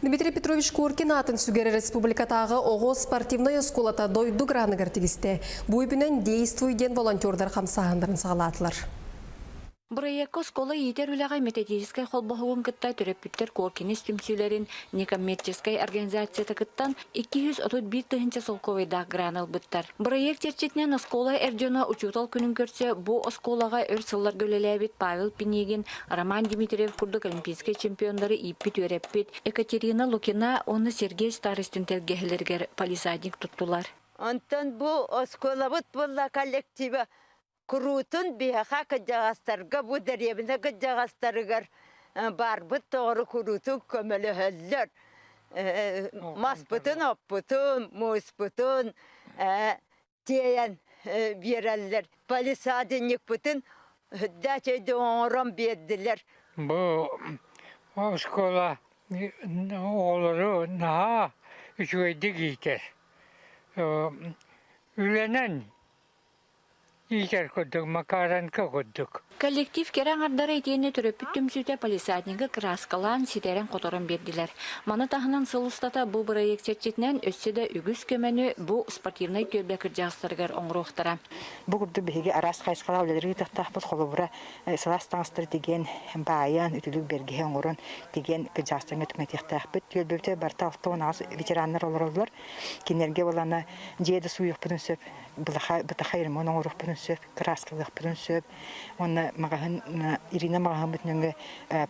Дмитрий Петрович Куркин атын сүгері республикатағы оғыз спортивная сколата дойду граныгар тегісті. Бұйбінен действуйден волонтердар қамсағындырын сағалатылар. Проекко скола етер үләғай методическай холбоғын кыттай түреппіттер Коркинес түмсүлерін некоммерческай организацията кыттан 231 тыхынча солковайда гранал бұттар. Проект терчетнен скола эрдена учутал күнін көрсе, бұ сколаға өрсылар гөлеләбет Павел Пинегин, Роман Дмитриев күрдік олимпийский чемпиондары иппит өреппит, Екатерина Лукина, оны Сергей Старостин тәргехілергер полисадник тұттылар. Антон бұ сколабыт бұлла коллективі Kurutun bihaqa kıcağastırga bu derevine kıcağastırgar бар бұт тоғыры kurutun kömeli höller. Mas бүтін, op бүтін, mus бүтін, teyen vereller. Palisadenik бүтін, hüddəçeydi oğuram berdiler. Bu skola oğulları naha üçüydi giyter. Ülenen İlker kurduk, makaranka kurduk. Коллектив керен ардары етені түрөппіт түмсүйте полисаднигі краскалан ситерен которын берділер. Маны тағынан сылыстата бұл проект чертетінен өсседі үгіз көмені бұл спортивнай төрбе кіржағыстырғар оңыруқтара. Бұл күрді бігі арас қайсқала өлелері тұқтақ бұл қолы бұра сыластаңыстыр деген байын үтілік бергеге оңырын деген кіржағыстырын өтіметектақ бүт. Төлбөбіте барта алтауын аз ветеранлар олар олар. Кенерге оланы жеді суйық бұдын сөп, бұтақа ерімон оңыруқ бұдын сөп, краскалық бұдын сөп. Оны Ирина мағahın bütününgü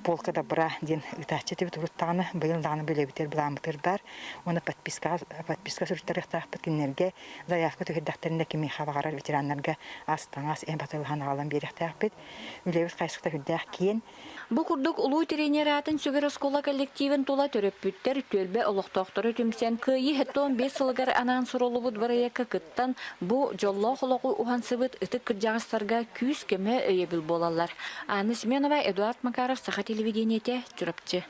polkada bura den ıtahçı tebit uruttağını bayıl dağını bölebiter bulamıtır bar. Onu patpiska sürütleri ıhtağıpıt günlerge zayafka tühürdaklarında kimi xabağarar veteranlarga astağız en batılhan ağalan bir ıhtağıpıt. Ülevit qaysıqta hüddağ kiyen. Bu kurduk ulu treneratın sügür skola kollektivin tola töröppütter tölbe oloqtoqtары tümsen kıyı hetton 5 sılgar anan sorolubut barayakka kıttan bu jollo xoloqu uhansıbıt ıtık kırjağıstarga küs keme öyebil bolallar. Anna Smenova, Eduard Makarov, Saha televideniyete, Çurapçı.